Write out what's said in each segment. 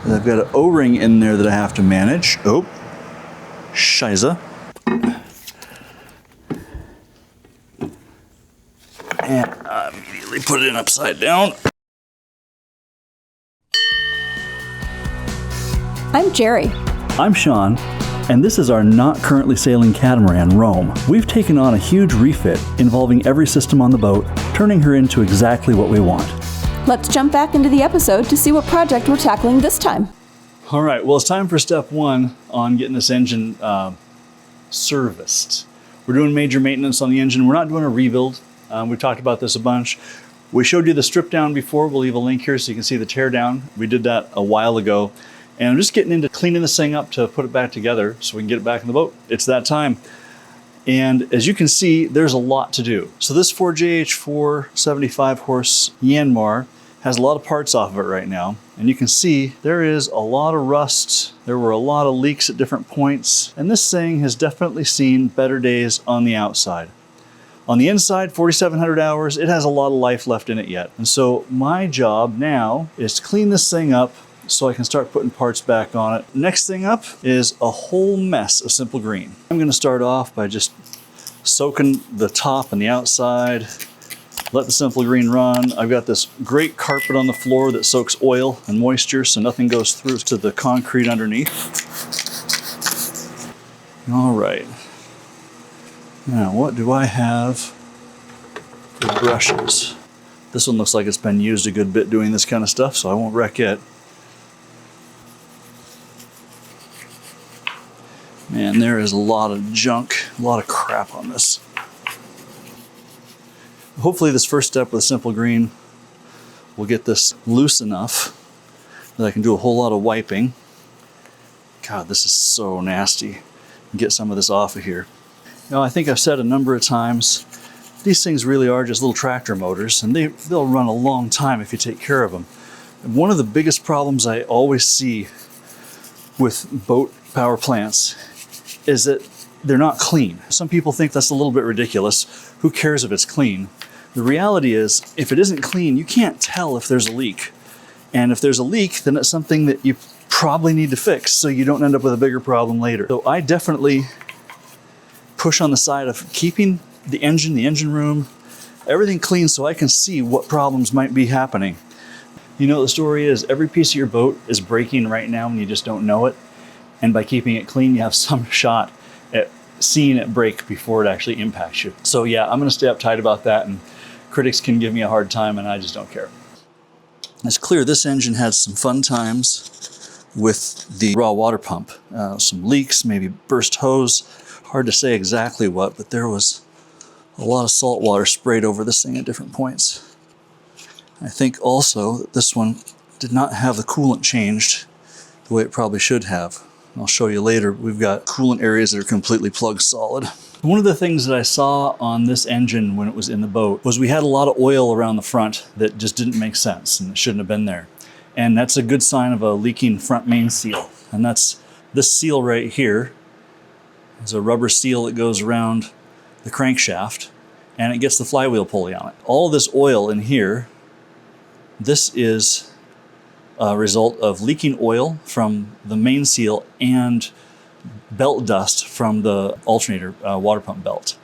I've got an O-ring in there that I have to manage. Oh, shiza. And I immediately put it in upside down. I'm Jerry. I'm Sean, and this is our not currently sailing catamaran, Rome. We've taken on a huge refit involving every system on the boat, turning her into exactly what we want. Let's jump back into the episode to see what project we're tackling this time. All right, well, it's time for step one on getting this engine serviced. We're doing major maintenance on the engine. We're not doing a rebuild. We've talked about this a bunch. We showed you the strip down before. We'll leave a link here so you can see the tear down. We did that a while ago. And I'm just getting into cleaning this thing up to put it back together so we can get it back in the boat. It's that time. And as you can see, there's a lot to do. So this 4JH4 75 horse Yanmar has a lot of parts off of it right now. And you can see there is a lot of rust. There were a lot of leaks at different points. And this thing has definitely seen better days on the outside. On the inside, 4,700 hours, it has a lot of life left in it yet. And so my job now is to clean this thing up so I can start putting parts back on it. Next thing up is a whole mess of simple green. I'm gonna start off by just soaking the top and the outside, let the simple green run. I've got this great carpet on the floor that soaks oil and moisture so nothing goes through to the concrete underneath. All right. Now, what do I have for brushes? This one looks like it's been used a good bit doing this kind of stuff, so I won't wreck it. Man, there is a lot of junk, a lot of crap on this. Hopefully this first step with simple green will get this loose enough that I can do a whole lot of wiping. God, this is so nasty. Get some of this off of here. Now, I think I've said a number of times, these things really are just little tractor motors, and they'll run a long time if you take care of them. And one of the biggest problems I always see with boat power plants is that they're not clean. Some people think that's a little bit ridiculous. Who cares if it's clean? The reality is, if it isn't clean, you can't tell if there's a leak. And if there's a leak, then it's something that you probably need to fix so you don't end up with a bigger problem later. So I definitely push on the side of keeping the engine room, everything clean so I can see what problems might be happening. You know, the story is every piece of your boat is breaking right now and you just don't know it. And by keeping it clean, you have some shot at seeing it break before it actually impacts you. So yeah, I'm gonna stay uptight about that, and critics can give me a hard time and I just don't care. It's clear this engine had some fun times with the raw water pump. Some leaks, maybe burst hose. Hard to say exactly what, but there was a lot of salt water sprayed over this thing at different points. I think also that this one did not have the coolant changed the way it probably should have. I'll show you later, we've got coolant areas that are completely plugged solid. One of the things that I saw on this engine when it was in the boat was we had a lot of oil around the front that just didn't make sense and it shouldn't have been there. And that's a good sign of a leaking front main seal. And that's this seal right here. It's a rubber seal that goes around the crankshaft and it gets the flywheel pulley on it. All this oil in here, this is a result of leaking oil from the main seal and belt dust from the alternator water pump belt.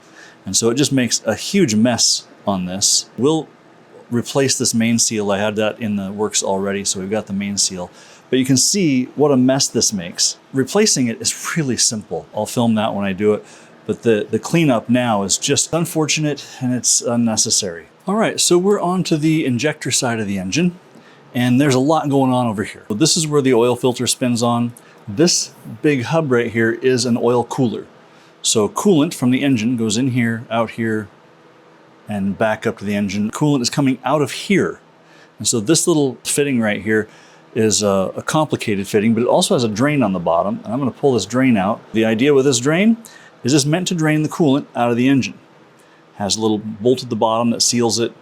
And so it just makes a huge mess on this. We'll replace this main seal. I had that in the works already, so we've got the main seal. But you can see what a mess this makes. Replacing it is really simple. I'll film that when I do it. But the cleanup now is just unfortunate and it's unnecessary. All right, so we're on to the injector side of the engine. And there's a lot going on over here. So this is where the oil filter spins on. This big hub right here is an oil cooler. So coolant from the engine goes in here, out here, and back up to the engine. Coolant is coming out of here. And so this little fitting right here is a complicated fitting, but it also has a drain on the bottom. And I'm gonna pull this drain out. The idea with this drain is it's meant to drain the coolant out of the engine. It has a little bolt at the bottom that seals it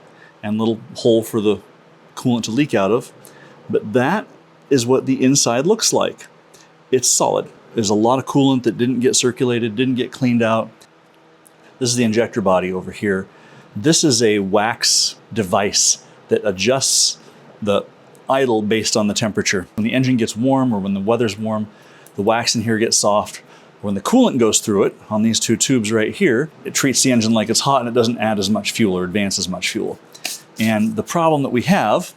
and a little hole for the coolant to leak out of. But that is what the inside looks like. It's solid. There's a lot of coolant that didn't get circulated, didn't get cleaned out. This is the injector body over here. This is a wax device that adjusts the idle based on the temperature. When the engine gets warm or when the weather's warm, the wax in here gets soft. When the coolant goes through it on these two tubes right here, it treats the engine like it's hot and it doesn't add as much fuel or advance as much fuel. And the problem that we have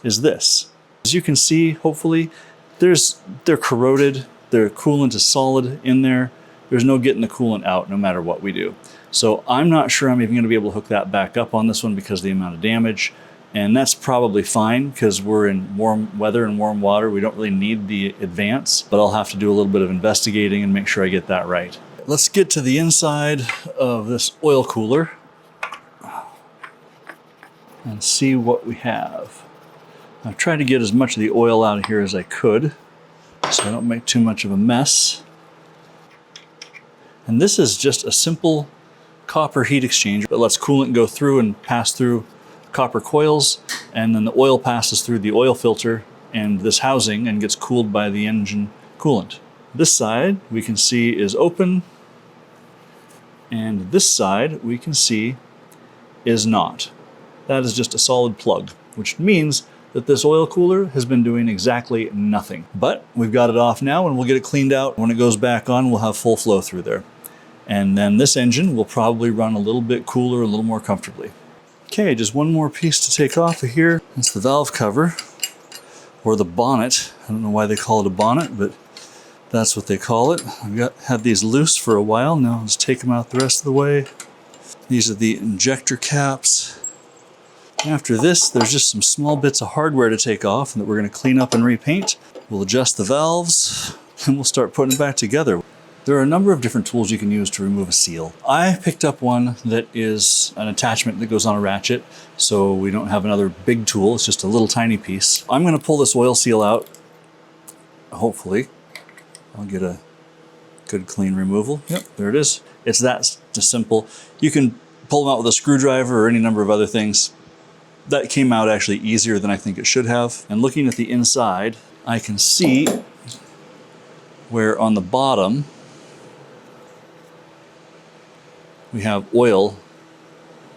is this. As you can see, hopefully, they're corroded, their coolant is solid in there. There's no getting the coolant out no matter what we do. So I'm not sure I'm even going to be able to hook that back up on this one because of the amount of damage. And that's probably fine because we're in warm weather and warm water. We don't really need the advance, but I'll have to do a little bit of investigating and make sure I get that right. Let's get to the inside of this oil cooler and see what we have. I've tried to get as much of the oil out of here as I could so I don't make too much of a mess. And this is just a simple copper heat exchanger that lets coolant go through and pass through copper coils, and then the oil passes through the oil filter and this housing and gets cooled by the engine coolant. This side we can see is open, and this side we can see is not. That is just a solid plug, which means that this oil cooler has been doing exactly nothing. But we've got it off now and we'll get it cleaned out. When it goes back on, we'll have full flow through there. And then this engine will probably run a little bit cooler, a little more comfortably. Okay, just one more piece to take off of here. It's the valve cover, or the bonnet. I don't know why they call it a bonnet, but that's what they call it. I've had these loose for a while. Now let's take them out the rest of the way. These are the injector caps. After this, there's just some small bits of hardware to take off and that we're going to clean up and repaint. We'll adjust the valves and we'll start putting it back together. There are a number of different tools you can use to remove a seal. I picked up one that is an attachment that goes on a ratchet, so we don't have another big tool. It's just a little tiny piece. I'm going to pull this oil seal out. Hopefully, I'll get a good clean removal. Yep, there it is. It's that just simple. You can pull them out with a screwdriver or any number of other things. That came out actually easier than I think it should have. And looking at the inside, I can see where on the bottom we have oil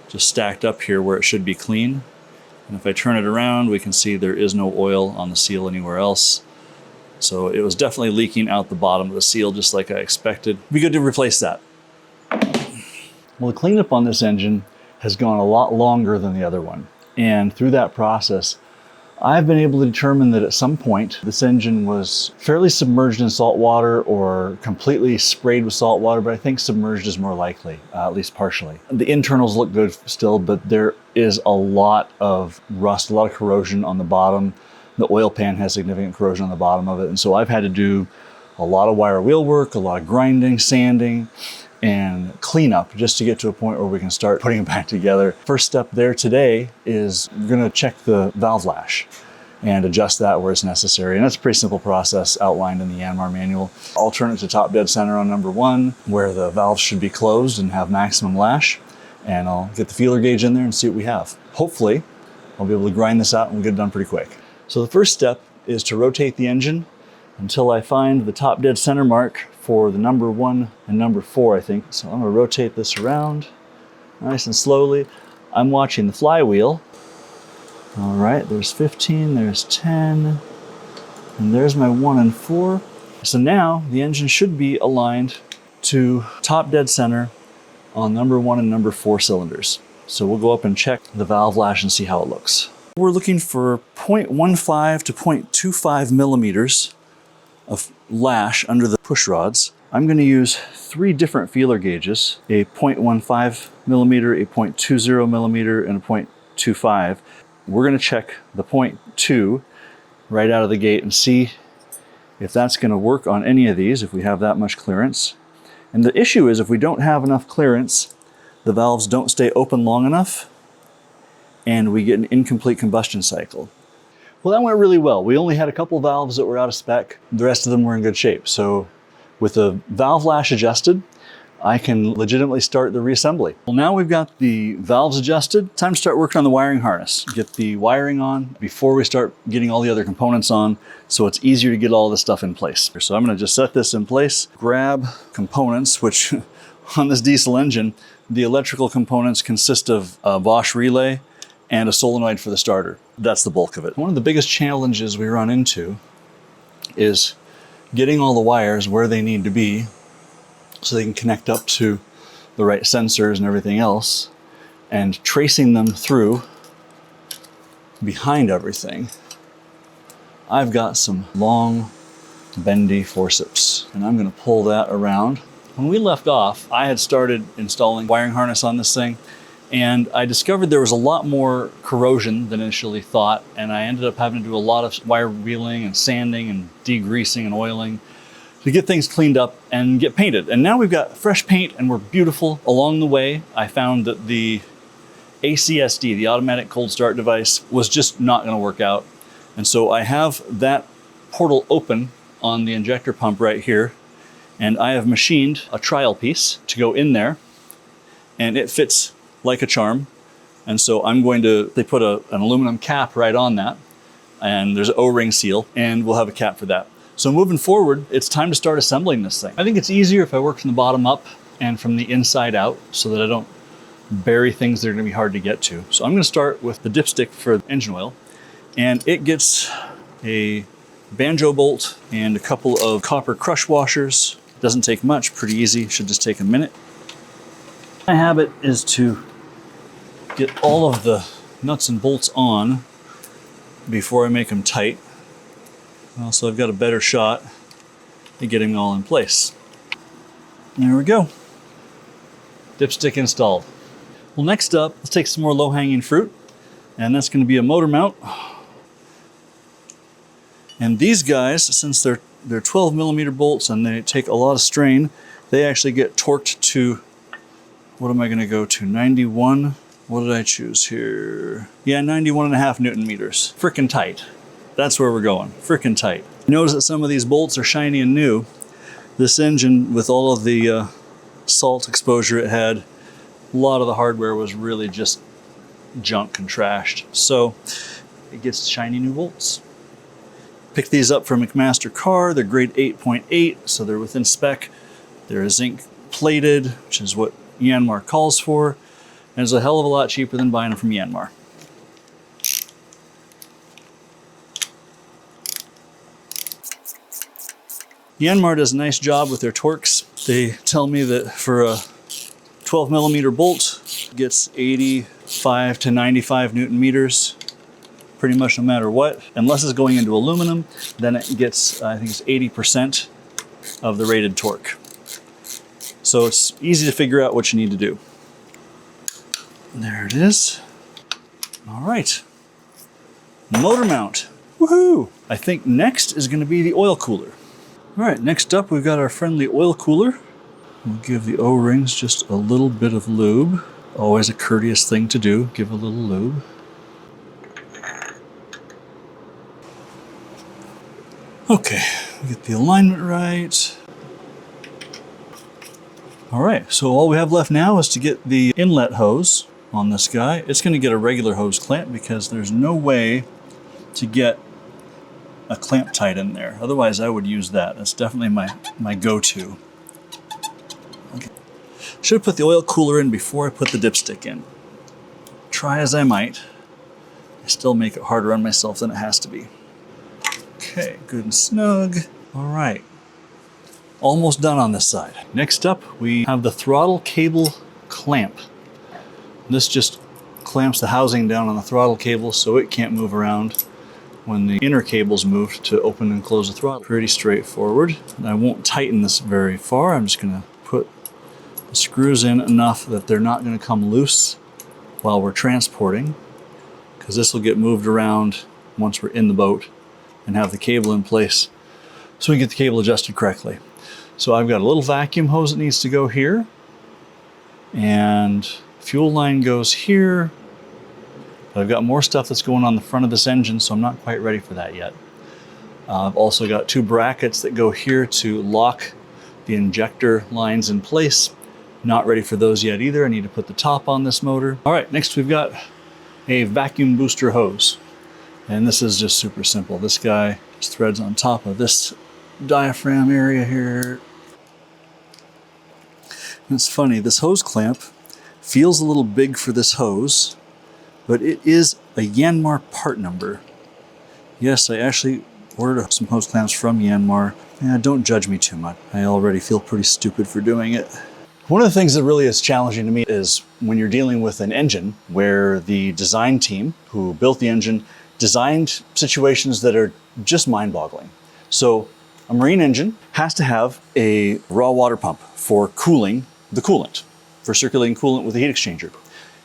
just stacked up here where it should be clean. And if I turn it around, we can see there is no oil on the seal anywhere else. So it was definitely leaking out the bottom of the seal just like I expected. It'd be good to replace that. Well, the cleanup on this engine has gone a lot longer than the other one. And through that process, I've been able to determine that at some point this engine was fairly submerged in salt water or completely sprayed with salt water, but I think submerged is more likely, at least partially. The internals look good still, but there is a lot of rust, a lot of corrosion on the bottom. The oil pan has significant corrosion on the bottom of it, and so I've had to do a lot of wire wheel work, a lot of grinding, sanding, and cleanup just to get to a point where we can start putting it back together. First step there today is we're gonna check the valve lash and adjust that where it's necessary. And that's a pretty simple process outlined in the Yanmar manual. I'll turn it to top dead center on number 1, where the valves should be closed and have maximum lash. And I'll get the feeler gauge in there and see what we have. Hopefully, I'll be able to grind this out and we'll get it done pretty quick. So the first step is to rotate the engine until I find the top dead center mark for the number 1 and number 4, I think. So I'm gonna rotate this around nice and slowly. I'm watching the flywheel. All right, there's 15, there's 10, and there's my 1 and 4. So now the engine should be aligned to top dead center on number 1 and number 4 cylinders. So we'll go up and check the valve lash and see how it looks. We're looking for 0.15 to 0.25 millimeters of lash under the push rods. I'm going to use 3 different feeler gauges, a 0.15 millimeter, a 0.20 millimeter, and a 0.25. We're going to check the 0.2 right out of the gate and see if that's going to work on any of these, if we have that much clearance. And the issue is if we don't have enough clearance, the valves don't stay open long enough and we get an incomplete combustion cycle. Well, that went really well. We only had a couple valves that were out of spec. The rest of them were in good shape. So with the valve lash adjusted, I can legitimately start the reassembly. Well, now we've got the valves adjusted. Time to start working on the wiring harness. Get the wiring on before we start getting all the other components on, so it's easier to get all this stuff in place. So I'm gonna just set this in place, grab components, which on this diesel engine, the electrical components consist of a Bosch relay and a solenoid for the starter. That's the bulk of it. One of the biggest challenges we run into is getting all the wires where they need to be so they can connect up to the right sensors and everything else, and tracing them through behind everything. I've got some long, bendy forceps, and I'm going to pull that around. When we left off, I had started installing wiring harness on this thing, and I discovered there was a lot more corrosion than initially thought, and I ended up having to do a lot of wire wheeling and sanding and degreasing and oiling to get things cleaned up and get painted. And now we've got fresh paint and we're beautiful. Along the way, I found that the ACSD, the automatic cold start device, was just not going to work out. And so I have that portal open on the injector pump right here, and I have machined a trial piece to go in there, and it fits like a charm. And so I'm going to, they put an aluminum cap right on that, and there's an O-ring seal, and we'll have a cap for that. So moving forward, it's time to start assembling this thing. I think it's easier if I work from the bottom up and from the inside out so that I don't bury things that are going to be hard to get to. So I'm going to start with the dipstick for engine oil, and it gets a banjo bolt and a couple of copper crush washers. Doesn't take much, pretty easy, should just take a minute. My habit is to get all of the nuts and bolts on before I make them tight. So I've got a better shot at getting them all in place. There we go. Dipstick installed. Well, next up, let's take some more low-hanging fruit, and that's going to be a motor mount. And these guys, since they're 12 millimeter bolts and they take a lot of strain, they actually get torqued to, what am I going to go to, 91? What did I choose here? Yeah, 91.5 Newton meters. Frickin' tight. That's where we're going, frickin' tight. Notice that some of these bolts are shiny and new. This engine, with all of the salt exposure it had, a lot of the hardware was really just junk and trashed. So it gets shiny new bolts. Picked these up from McMaster Car. They're grade 8.8, so they're within spec. They're zinc plated, which is what Yanmar calls for, and it's a hell of a lot cheaper than buying them from Yanmar. Yanmar does a nice job with their torques. They tell me that for a 12 millimeter bolt, it gets 85 to 95 Newton meters, pretty much no matter what. Unless it's going into aluminum, then it gets, I think it's 80% of the rated torque. So it's easy to figure out what you need to do. There it is. All right, motor mount, woohoo! I think next is gonna be the oil cooler. All right, next up we've got our friendly oil cooler. We'll give the O-rings just a little bit of lube. Always a courteous thing to do, give a little lube. Okay, get the alignment right. All right, so all we have left now is to get the inlet hose on this guy. It's gonna get a regular hose clamp because there's no way to get a Clamptite in there. Otherwise, I would use that. That's definitely my go-to. Okay. Should have put the oil cooler in before I put the dipstick in. Try as I might, I still make it harder on myself than it has to be. Okay, good and snug. All right, almost done on this side. Next up, we have the throttle cable clamp. This just clamps the housing down on the throttle cable so it can't move around when the inner cable's moved to open and close the throttle. Pretty straightforward. And I won't tighten this very far. I'm just gonna put the screws in enough that they're not gonna come loose while we're transporting, because this will get moved around once we're in the boat and have the cable in place so we can get the cable adjusted correctly. So I've got a little vacuum hose that needs to go here, and fuel line goes here. But I've got more stuff that's going on the front of this engine, so I'm not quite ready for that yet. I've also got two brackets that go here to lock the injector lines in place. Not ready for those yet either. I need to put the top on this motor. All right, next we've got a vacuum booster hose. And this is just super simple. This guy just threads on top of this diaphragm area here. And it's funny, this hose clamp feels a little big for this hose, but it is a Yanmar part number. Yes, I actually ordered some hose clamps from Yanmar. Yeah, don't judge me too much. I already feel pretty stupid for doing it. One of the things that really is challenging to me is when you're dealing with an engine where the design team who built the engine designed situations that are just mind-boggling. So a marine engine has to have a raw water pump for cooling the coolant, for circulating coolant with a heat exchanger.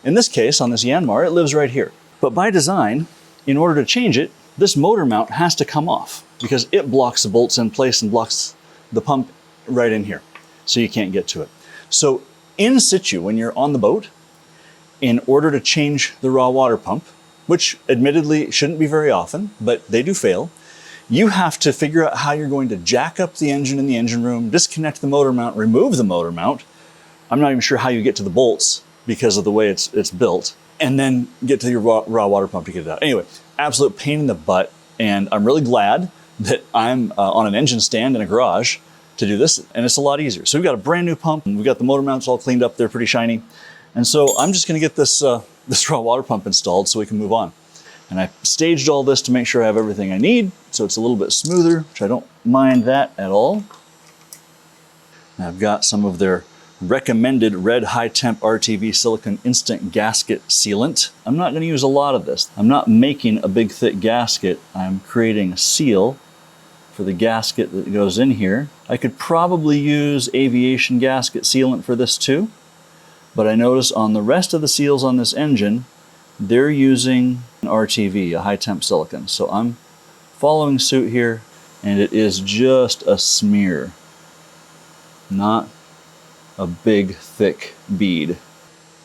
In this case, on this Yanmar, it lives right here. But by design, in order to change it, this motor mount has to come off because it blocks the bolts in place and blocks the pump right in here. So you can't get to it. So in situ, when you're on the boat, in order to change the raw water pump, which admittedly shouldn't be very often, but they do fail, you have to figure out how you're going to jack up the engine in the engine room, disconnect the motor mount, remove the motor mount. I'm not even sure how you get to the bolts because of the way it's built, and then get to your raw water pump to get it out. Anyway, absolute pain in the butt, and I'm really glad that I'm on an engine stand in a garage to do this, and it's a lot easier. So we've got a brand new pump, and we've got the motor mounts all cleaned up, they're pretty shiny. And so I'm just gonna get this, this raw water pump installed so we can move on. And I staged all this to make sure I have everything I need, so it's a little bit smoother, which I don't mind that at all. And I've got some of their recommended red high temp RTV silicone instant gasket sealant. I'm not gonna use a lot of this. I'm not making a big thick gasket, I'm creating a seal for the gasket that goes in here. I could probably use aviation gasket sealant for this too, but I notice on the rest of the seals on this engine, they're using an RTV, a high temp silicone. So I'm following suit here, and it is just a smear, not a big thick bead.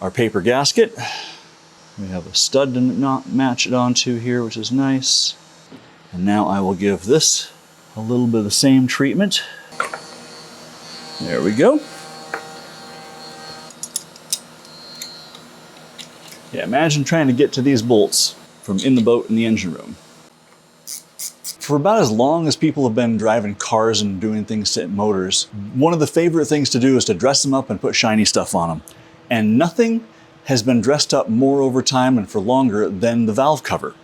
Our paper gasket, we have a stud to not match it onto here, which is nice. And now I will give this a little bit of the same treatment. There we go. Yeah, imagine trying to get to these bolts from in the boat in the engine room. For about as long as people have been driving cars and doing things to motors, one of the favorite things to do is to dress them up and put shiny stuff on them. And nothing has been dressed up more over time and for longer than the valve cover.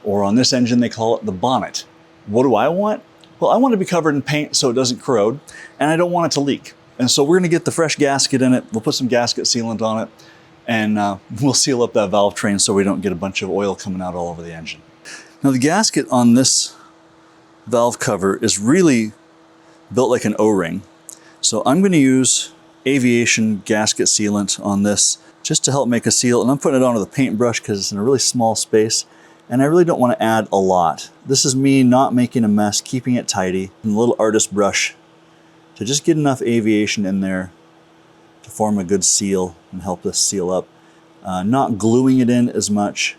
Or on this engine, they call it the bonnet. What do I want? Well, I want to be covered in paint so it doesn't corrode, and I don't want it to leak. And so we're going to get the fresh gasket in it. We'll put some gasket sealant on it, and we'll seal up that valve train so we don't get a bunch of oil coming out all over the engine. Now the gasket on this valve cover is really built like an O-ring. So I'm going to use aviation gasket sealant on this just to help make a seal. And I'm putting it onto the paintbrush because it's in a really small space. And I really don't want to add a lot. This is me not making a mess, keeping it tidy, and a little artist brush to just get enough aviation in there to form a good seal and help this seal up. Not gluing it in as much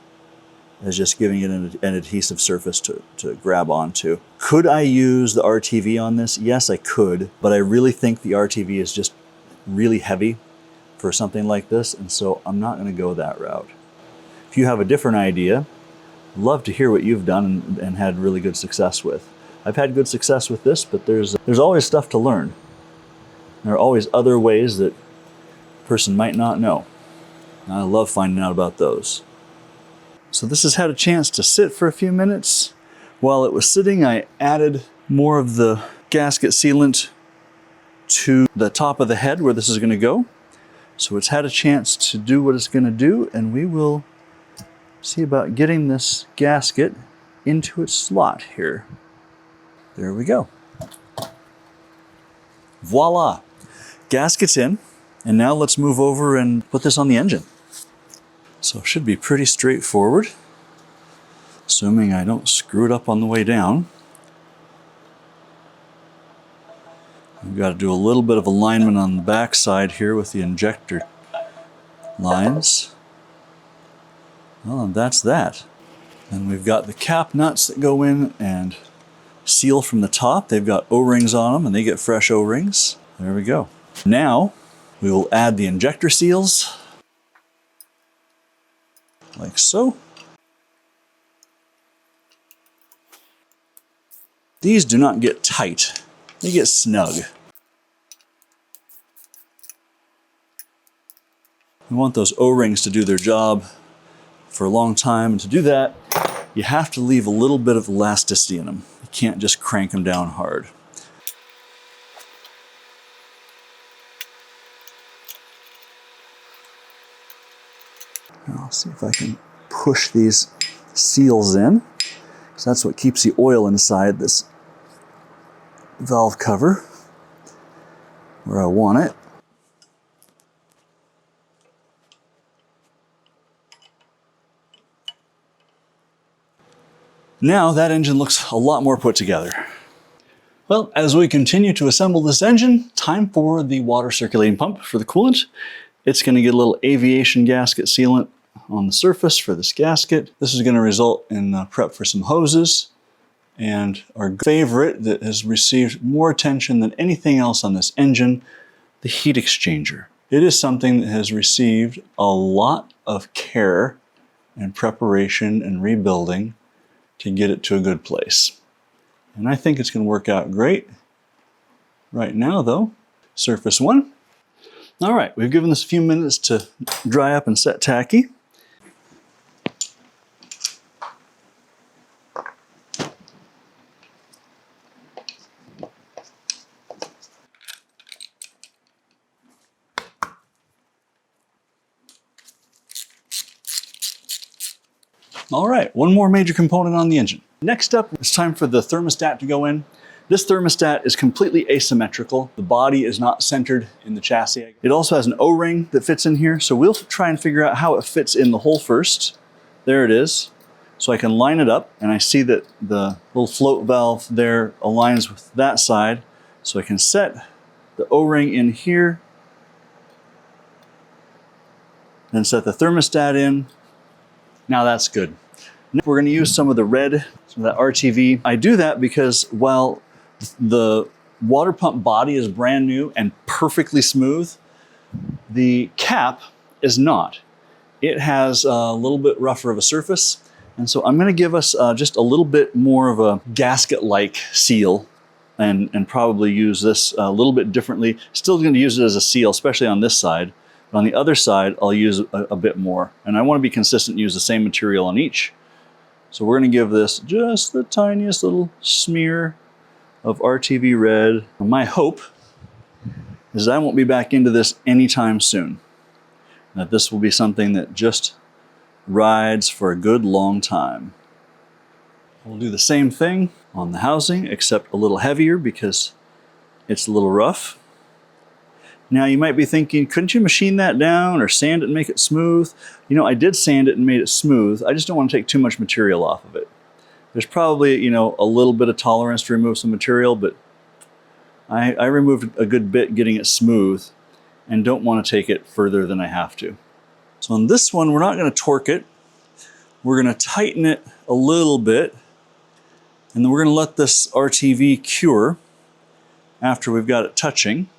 as just giving it an adhesive surface to grab onto. Could I use the RTV on this? Yes, I could, but I really think the RTV is just really heavy for something like this, and so I'm not going to go that route. If you have a different idea, love to hear what you've done and had really good success with. I've had good success with this, but there's always stuff to learn. There are always other ways that a person might not know. And I love finding out about those. So this has had a chance to sit for a few minutes. While it was sitting, I added more of the gasket sealant to the top of the head where this is going to go. So it's had a chance to do what it's going to do, and we will see about getting this gasket into its slot here. There we go. Voila! Gasket's in, and now let's move over and put this on the engine. So it should be pretty straightforward, assuming I don't screw it up on the way down. We've got to do a little bit of alignment on the back side here with the injector lines. Well, and that's that. And we've got the cap nuts that go in and seal from the top. They've got O-rings on them, and they get fresh O-rings. There we go. Now we will add the injector seals, like so. These do not get tight, they get snug. We want those O-rings to do their job for a long time. And to do that, you have to leave a little bit of elasticity in them. You can't just crank them down hard. Now I'll see if I can push these seals in, because that's what keeps the oil inside this valve cover where I want it. Now that engine looks a lot more put together. Well, as we continue to assemble this engine, time for the water circulating pump for the coolant. It's going to get a little aviation gasket sealant on the surface for this gasket. This is going to result in prep for some hoses. And our favorite that has received more attention than anything else on this engine, the heat exchanger. It is something that has received a lot of care and preparation and rebuilding to get it to a good place. And I think it's going to work out great. Right now though, surface one. All right, we've given this a few minutes to dry up and set tacky. All right, one more major component on the engine. Next up, it's time for the thermostat to go in. This thermostat is completely asymmetrical. The body is not centered in the chassis. It also has an O-ring that fits in here, so we'll try and figure out how it fits in the hole first. There it is. So I can line it up, and I see that the little float valve there aligns with that side. So I can set the O-ring in here, then set the thermostat in. Now that's good. Next, we're going to use some of the red, some of that RTV. I do that because while the water pump body is brand new and perfectly smooth, the cap is not. It has a little bit rougher of a surface. And so I'm going to give us just a little bit more of a gasket-like seal and probably use this a little bit differently. Still going to use it as a seal, especially on this side. But on the other side, I'll use a bit more. And I want to be consistent and use the same material on each. So we're going to give this just the tiniest little smear of RTV red. My hope is I won't be back into this anytime soon. That this will be something that just rides for a good long time. We'll do the same thing on the housing, except a little heavier because it's a little rough. Now you might be thinking, couldn't you machine that down or sand it and make it smooth? You know, I did sand it and made it smooth. I just don't want to take too much material off of it. There's probably, you know, a little bit of tolerance to remove some material, but I removed a good bit getting it smooth and don't want to take it further than I have to. So on this one, we're not going to torque it. We're going to tighten it a little bit, and then we're going to let this RTV cure after we've got it touching.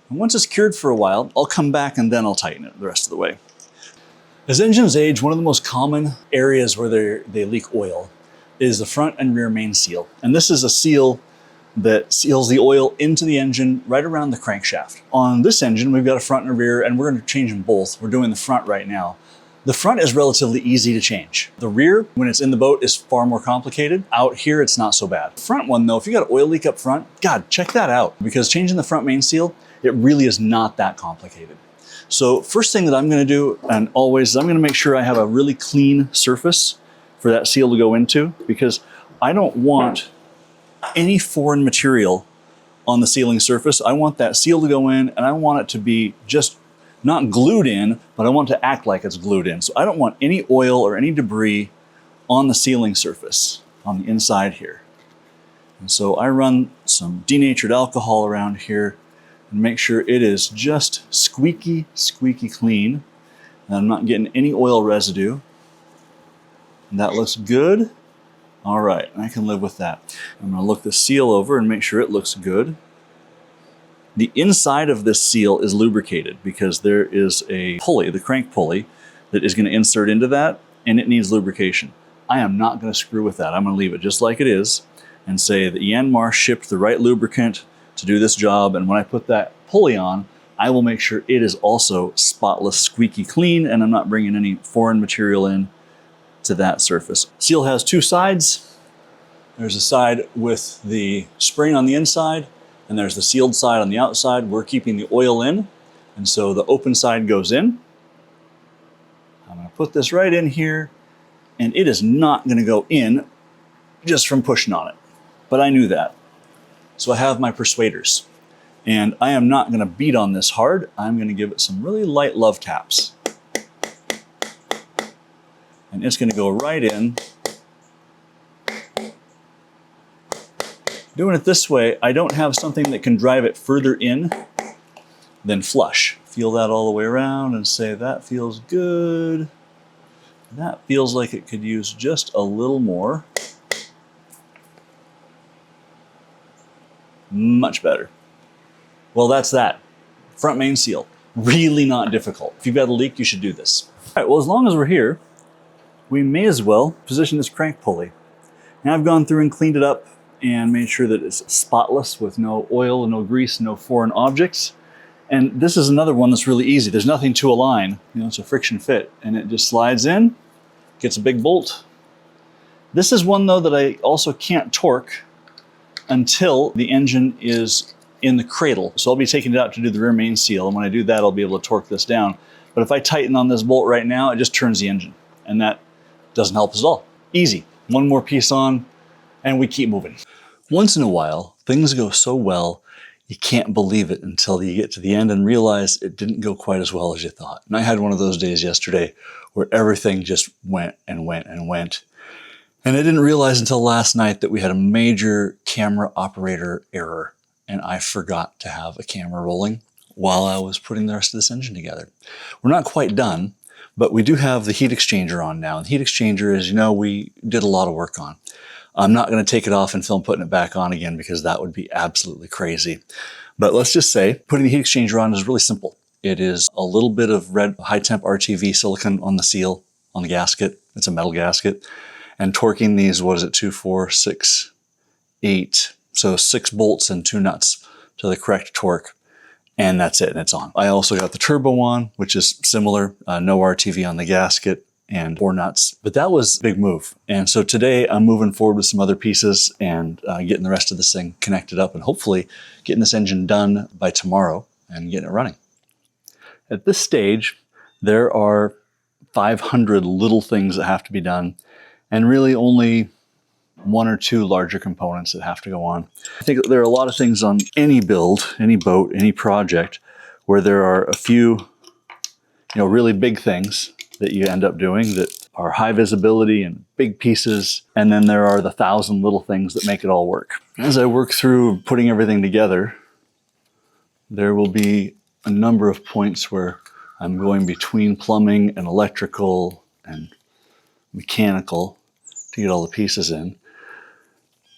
And once it's cured for a while, I'll come back and then I'll tighten it the rest of the way. As engines age, one of the most common areas where they leak oil is the front and rear main seal. And this is a seal that seals the oil into the engine right around the crankshaft. On this engine, we've got a front and a rear, and we're going to change them both. We're doing the front right now. The front is relatively easy to change. The rear, when it's in the boat, is far more complicated. Out here, it's not so bad. The front one though, if you got an oil leak up front, God, check that out, because changing the front main seal, it really is not that complicated. So first thing that I'm going to do, and always, is I'm going to make sure I have a really clean surface for that seal to go into, because I don't want any foreign material on the sealing surface. I want that seal to go in, and I want it to be just not glued in, but I want it to act like it's glued in. So I don't want any oil or any debris on the sealing surface on the inside here. And so I run some denatured alcohol around here and make sure it is just squeaky, squeaky clean. And I'm not getting any oil residue. And that looks good. All right, I can live with that. I'm gonna look the seal over and make sure it looks good. The inside of this seal is lubricated because there is a pulley, the crank pulley, that is gonna insert into that, and it needs lubrication. I am not gonna screw with that. I'm gonna leave it just like it is and say that Yanmar shipped the right lubricant to do this job, and when I put that pulley on, I will make sure it is also spotless, squeaky clean, and I'm not bringing any foreign material in to that surface. Seal has two sides. There's a side with the spring on the inside, and there's the sealed side on the outside. We're keeping the oil in, and so the open side goes in. I'm going to put this right in here, and it is not going to go in just from pushing on it. But I knew that. So I have my persuaders. And I am not going to beat on this hard. I'm going to give it some really light love taps. And it's going to go right in. Doing it this way, I don't have something that can drive it further in than flush. Feel that all the way around and say, that feels good. That feels like it could use just a little more. Much better. Well, that's that. Front main seal. Really not difficult. If you've got a leak, you should do this. All right, well, as long as we're here, we may as well position this crank pulley. Now I've gone through and cleaned it up and made sure that it's spotless with no oil, no grease, no foreign objects. And this is another one that's really easy. There's nothing to align. You know, it's a friction fit, and it just slides in, gets a big bolt. This is one, though, that I also can't torque until the engine is in the cradle. So I'll be taking it out to do the rear main seal, and when I do that, I'll be able to torque this down. But if I tighten on this bolt right now, it just turns the engine, and that doesn't help us at all. Easy. One more piece on, and we keep moving. Once in a while, things go so well, you can't believe it until you get to the end and realize it didn't go quite as well as you thought. And I had one of those days yesterday where everything just went and went and went. And I didn't realize until last night that we had a major camera operator error. And I forgot to have a camera rolling while I was putting the rest of this engine together. We're not quite done, but we do have the heat exchanger on now. And the heat exchanger, as you know, we did a lot of work on. I'm not going to take it off and film putting it back on again because that would be absolutely crazy. But let's just say putting the heat exchanger on is really simple. It is a little bit of red high temp RTV silicone on the seal, on the gasket. It's a metal gasket. And torquing these, what is it, 2, 4, 6, 8. So 6 bolts and 2 nuts to the correct torque. And that's it, and it's on. I also got the turbo on, which is similar. No RTV on the gasket and 4 nuts. But that was a big move. And so today I'm moving forward with some other pieces and getting the rest of this thing connected up and hopefully getting this engine done by tomorrow and getting it running. At this stage, there are 500 little things that have to be done and really only 1 or 2 larger components that have to go on. I think there are a lot of things on any build, any boat, any project where there are a few, really big things that you end up doing that are high visibility and big pieces, and then there are the 1,000 little things that make it all work. As I work through putting everything together, there will be a number of points where I'm going between plumbing and electrical and mechanical to get all the pieces in.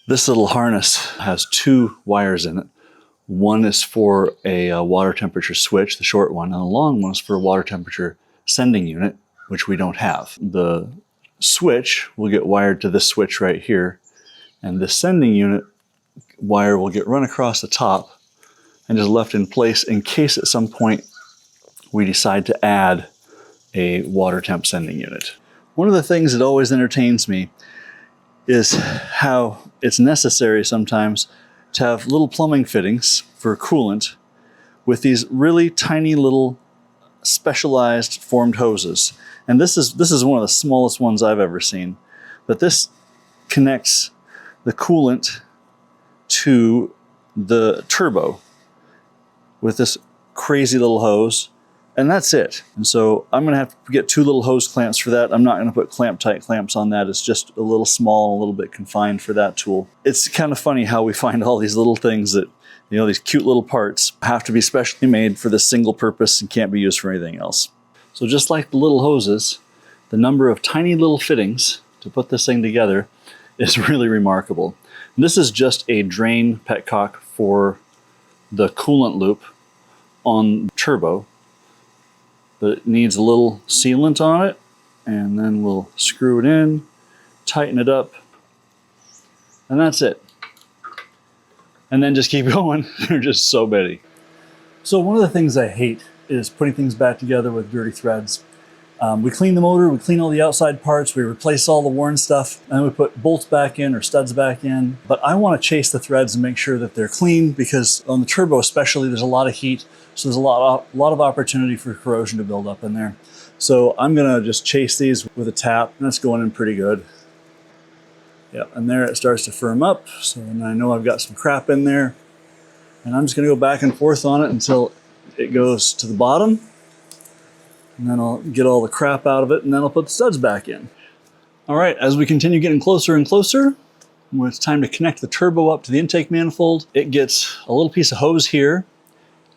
This little harness has 2 wires in it. One is for a water temperature switch, the short one, and the long one is for a water temperature sending unit, which we don't have. The switch will get wired to this switch right here, and the sending unit wire will get run across the top and is left in place in case at some point we decide to add a water temp sending unit. One of the things that always entertains me is how it's necessary sometimes to have little plumbing fittings for coolant with these really tiny little specialized formed hoses. And this is one of the smallest ones I've ever seen. But this connects the coolant to the turbo with this crazy little hose, and that's it. And so I'm gonna have to get 2 little hose clamps for that. I'm not gonna put Clamptite clamps on that. It's just a little small, a little bit confined for that tool. It's kind of funny how we find all these little things that, these cute little parts have to be specially made for this single purpose and can't be used for anything else. So just like the little hoses, the number of tiny little fittings to put this thing together is really remarkable. And this is just a drain petcock for the coolant loop on the turbo, but it needs a little sealant on it, and then we'll screw it in, tighten it up, and that's it. And then just keep going. They're just so many. So one of the things I hate is putting things back together with dirty threads. We clean the motor, we clean all the outside parts, we replace all the worn stuff, and then we put bolts back in or studs back in. But I want to chase the threads and make sure that they're clean, because on the turbo especially, there's a lot of heat, so there's a lot of opportunity for corrosion to build up in there. So I'm gonna just chase these with a tap, and that's going in pretty good. Yep, and there it starts to firm up, so then I know I've got some crap in there. And I'm just gonna go back and forth on it until it goes to the bottom. And then I'll get all the crap out of it, and then I'll put the studs back in. All right, as we continue getting closer and closer, when it's time to connect the turbo up to the intake manifold, it gets a little piece of hose here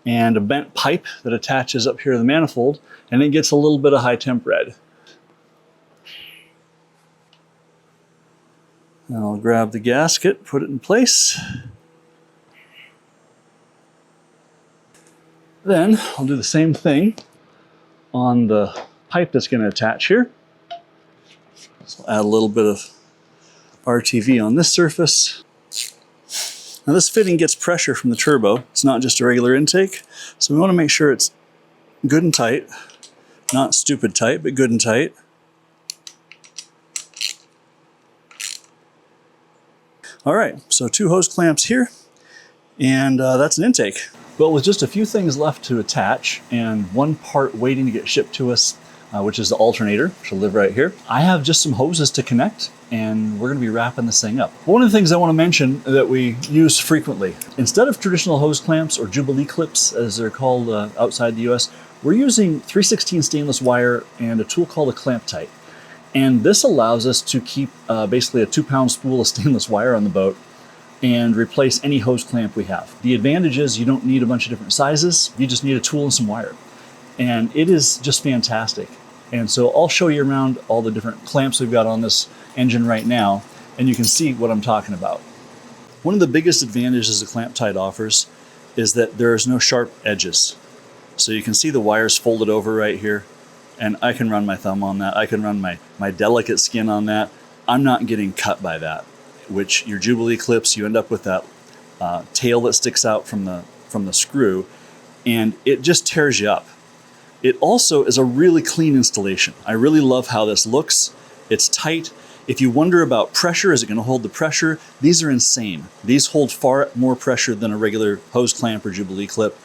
and a bent pipe that attaches up here to the manifold, and it gets a little bit of high temp red. And I'll grab the gasket, put it in place. Then I'll do the same thing on the pipe that's going to attach here. So I'll add a little bit of RTV on this surface. Now this fitting gets pressure from the turbo. It's not just a regular intake, so we want to make sure it's good and tight. Not stupid tight, but good and tight. All right, so 2 hose clamps here, and that's an intake. But with just a few things left to attach and 1 part waiting to get shipped to us, which is the alternator, which will live right here, I have just some hoses to connect, and we're gonna be wrapping this thing up. One of the things I wanna mention that we use frequently, instead of traditional hose clamps or Jubilee clips, as they're called outside the US, we're using 316 stainless wire and a tool called a Clamptite. And this allows us to keep basically a 2-pound spool of stainless wire on the boat and replace any hose clamp we have. The advantage is you don't need a bunch of different sizes, you just need a tool and some wire. And it is just fantastic. And so I'll show you around all the different clamps we've got on this engine right now, and you can see what I'm talking about. One of the biggest advantages the Clamptite offers is that there's no sharp edges. So you can see the wires folded over right here, and I can run my thumb on that. I can run my delicate skin on that. I'm not getting cut by that, which your Jubilee clips, you end up with that tail that sticks out from the screw, and it just tears you up. It also is a really clean installation. I really love how this looks. It's tight. If you wonder about pressure, is it going to hold the pressure? These are insane. These hold far more pressure than a regular hose clamp or Jubilee clip.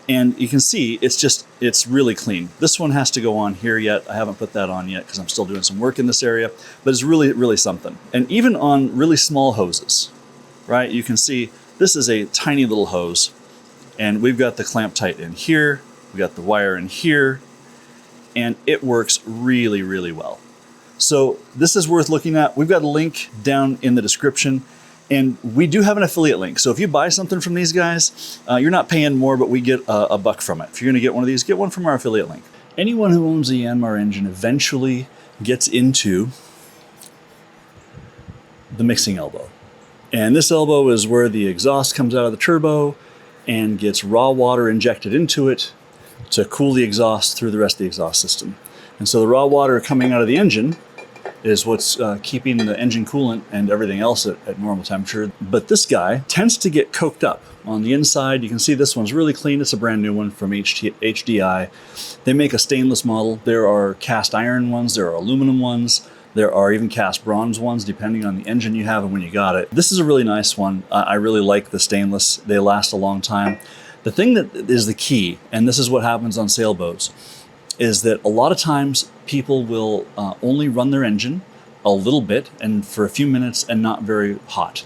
And you can see it's really clean. This one has to go on here yet. I haven't put that on yet because I'm still doing some work in this area, but it's really, really something. And even on really small hoses, right? You can see this is a tiny little hose, and we've got the Clamptite in here, we got the wire in here, and it works really, really well. So this is worth looking at. We've got a link down in the description. And we do have an affiliate link. So if you buy something from these guys, you're not paying more, but we get a buck from it. If you're gonna get one of these, get one from our affiliate link. Anyone who owns a Yanmar engine eventually gets into the mixing elbow. And this elbow is where the exhaust comes out of the turbo and gets raw water injected into it to cool the exhaust through the rest of the exhaust system. And so the raw water coming out of the engine is what's keeping the engine coolant and everything else at normal temperature. But this guy tends to get coked up. On the inside, you can see this one's really clean. It's a brand new one from HDI. They make a stainless model. There are cast iron ones, there are aluminum ones, there are even cast bronze ones, depending on the engine you have and when you got it. This is a really nice one. I really like the stainless. They last a long time. The thing that is the key, and this is what happens on sailboats, is that a lot of times people will only run their engine a little bit and for a few minutes and not very hot.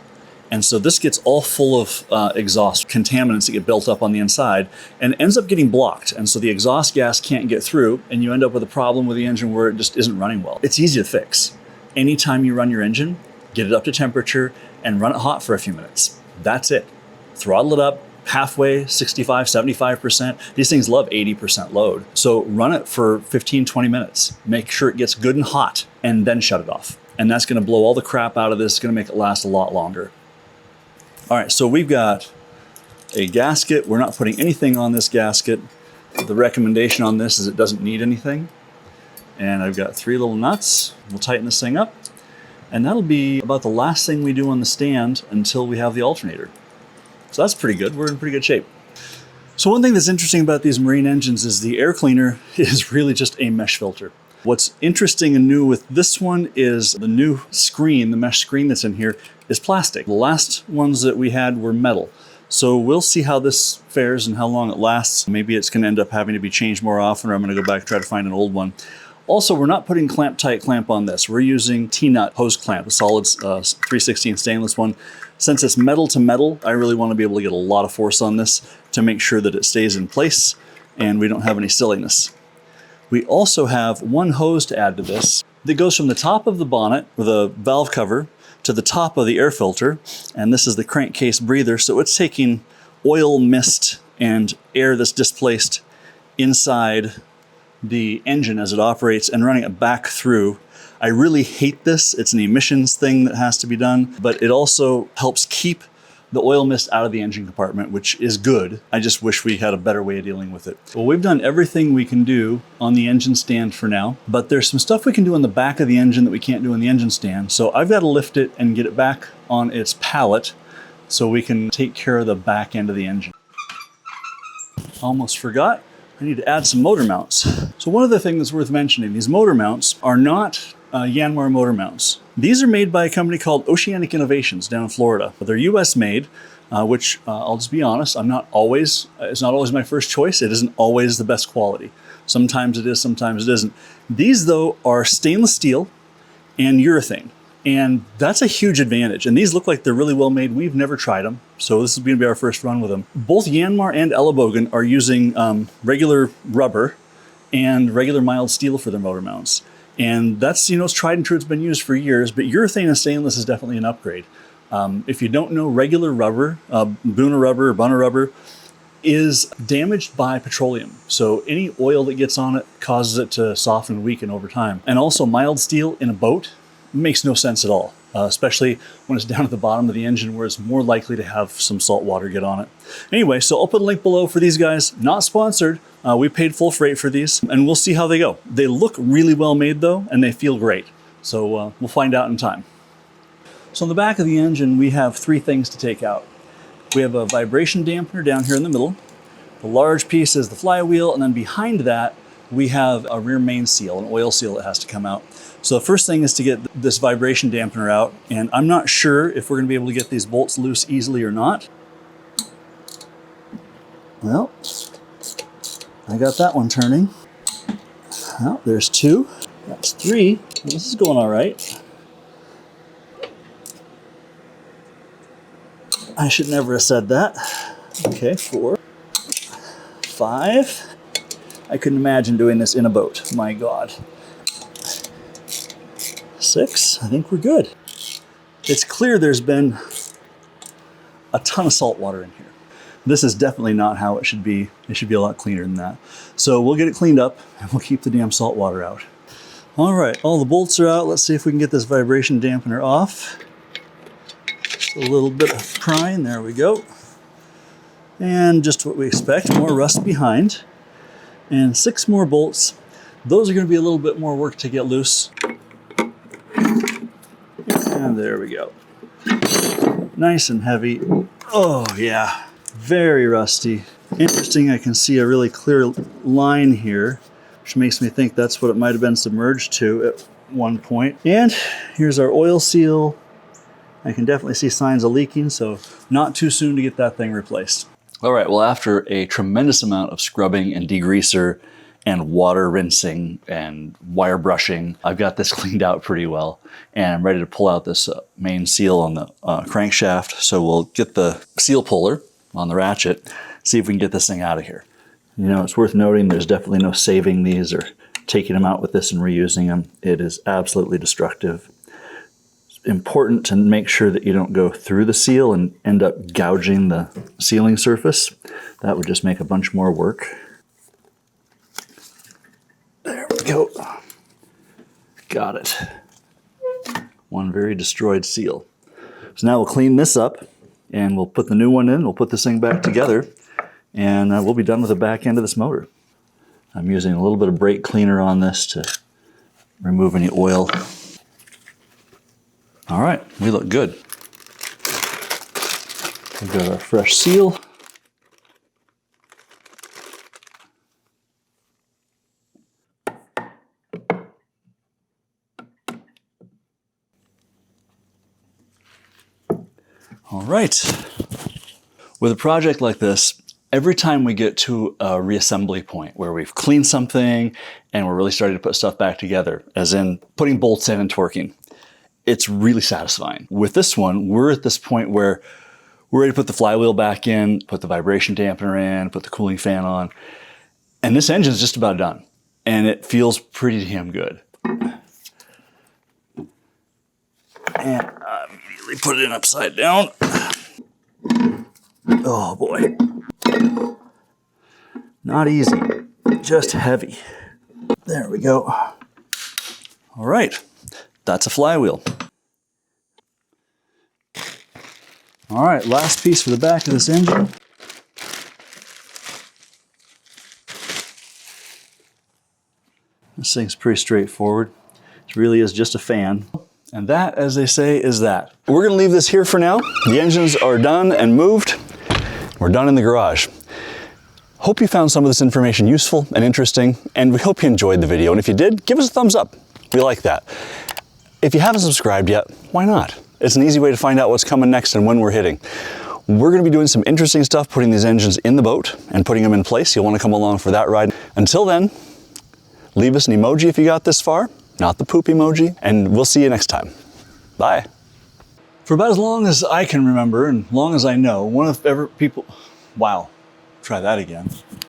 And so this gets all full of exhaust contaminants that get built up on the inside and ends up getting blocked. And so the exhaust gas can't get through and you end up with a problem with the engine where it just isn't running well. It's easy to fix. Anytime you run your engine, get it up to temperature and run it hot for a few minutes. That's it. Throttle it up halfway, 65, 75%. These things love 80% load. So run it for 15, 20 minutes. Make sure it gets good and hot and then shut it off. And that's gonna blow all the crap out of this. It's gonna make it last a lot longer. All right, so we've got a gasket. We're not putting anything on this gasket. The recommendation on this is it doesn't need anything. And I've got 3 little nuts. We'll tighten this thing up. And that'll be about the last thing we do on the stand until we have the alternator. So that's pretty good. We're in pretty good shape. So one thing that's interesting about these marine engines is the air cleaner is really just a mesh filter. What's interesting and new with this one is the new screen, the mesh screen that's in here, is plastic. The last ones that we had were metal. So we'll see how this fares and how long it lasts. Maybe it's gonna end up having to be changed more often, or I'm gonna go back and try to find an old one. Also, we're not putting Clamptite clamp on this. We're using T-nut hose clamp, a solid 3/16 stainless one. Since it's metal to metal, I really want to be able to get a lot of force on this to make sure that it stays in place and we don't have any silliness. We also have one hose to add to this that goes from the top of the bonnet with a valve cover to the top of the air filter, and this is the crankcase breather, so it's taking oil, mist, and air that's displaced inside the engine as it operates and running it back through. I really hate this. It's an emissions thing that has to be done, but it also helps keep the oil mist out of the engine compartment, which is good. I just wish we had a better way of dealing with it. Well, we've done everything we can do on the engine stand for now, but there's some stuff we can do on the back of the engine that we can't do on the engine stand. So I've got to lift it and get it back on its pallet so we can take care of the back end of the engine. Almost forgot. I need to add some motor mounts. So one other thing that's worth mentioning, these motor mounts are not Yanmar motor mounts. These are made by a company called Oceanic Innovations down in Florida. They're US made, which I'll just be honest, it's not always my first choice. It isn't always the best quality. Sometimes it is, sometimes it isn't. These though are stainless steel and urethane. And that's a huge advantage. And these look like they're really well made. We've never tried them, so this is going to be our first run with them. Both Yanmar and Ellenbogen are using regular rubber and regular mild steel for their motor mounts. And that's, it's tried and true. It's been used for years, but urethane and stainless is definitely an upgrade. If you don't know, regular rubber, Boona rubber or Bonnet rubber, is damaged by petroleum. So any oil that gets on it causes it to soften and weaken over time. And also mild steel in a boat makes no sense at all, especially when it's down at the bottom of the engine where it's more likely to have some salt water get on it. Anyway, so I'll put a link below for these guys. Not sponsored. We paid full freight for these, and we'll see how they go. They look really well made though, and they feel great. So we'll find out in time. So on the back of the engine, we have three things to take out. We have a vibration dampener down here in the middle. The large piece is the flywheel, and then behind that, we have a rear main seal, an oil seal that has to come out. So the first thing is to get this vibration dampener out, and I'm not sure if we're going to be able to get these bolts loose easily or not. Well, I got that one turning. Well, there's two. That's three. This is going all right. I should never have said that. Okay, 4, 5. I couldn't imagine doing this in a boat. My God. 6. I think we're good. It's clear there's been a ton of salt water in here. This is definitely not how it should be. It should be a lot cleaner than that. So we'll get it cleaned up and we'll keep the damn salt water out. All right, all the bolts are out. Let's see if we can get this vibration dampener off. Just a little bit of prying. There we go. And just what we expect, more rust behind. And 6 more bolts. Those are going to be a little bit more work to get loose. And there we go. Nice and heavy. Oh yeah, very rusty. Interesting, I can see a really clear line here, which makes me think that's what it might have been submerged to at one point. And here's our oil seal. I can definitely see signs of leaking, so not too soon to get that thing replaced. All right, well, after a tremendous amount of scrubbing and degreaser and water rinsing and wire brushing, I've got this cleaned out pretty well, and I'm ready to pull out this main seal on the crankshaft. So we'll get the seal puller on the ratchet, see if we can get this thing out of here. It's worth noting there's definitely no saving these or taking them out with this and reusing them. It is absolutely destructive. It's important to make sure that you don't go through the seal and end up gouging the sealing surface. That would just make a bunch more work. There we go. Got it. One very destroyed seal. So now we'll clean this up and we'll put the new one in. We'll put this thing back together and we'll be done with the back end of this motor. I'm using a little bit of brake cleaner on this to remove any oil. All right, we look good. We've got our fresh seal. All right. With a project like this, every time we get to a reassembly point where we've cleaned something and we're really starting to put stuff back together, as in putting bolts in and torquing, it's really satisfying. With this one, we're at this point where we're ready to put the flywheel back in, put the vibration dampener in, put the cooling fan on, and this engine's just about done. And it feels pretty damn good. And I immediately put it in upside down. Oh boy. Not easy, just heavy. There we go. All right, that's a flywheel. All right, last piece for the back of this engine. This thing's pretty straightforward. It really is just a fan. And that, as they say, is that. We're gonna leave this here for now. The engines are done and moved. We're done in the garage. Hope you found some of this information useful and interesting, and we hope you enjoyed the video. And if you did, give us a thumbs up. We like that. If you haven't subscribed yet, why not? It's an easy way to find out what's coming next and when we're hitting. We're gonna be doing some interesting stuff, putting these engines in the boat and putting them in place. You'll wanna come along for that ride. Until then, leave us an emoji if you got this far, not the poop emoji, and we'll see you next time. Bye. For about as long as I can remember and long as I know, one of the people, wow, try that again.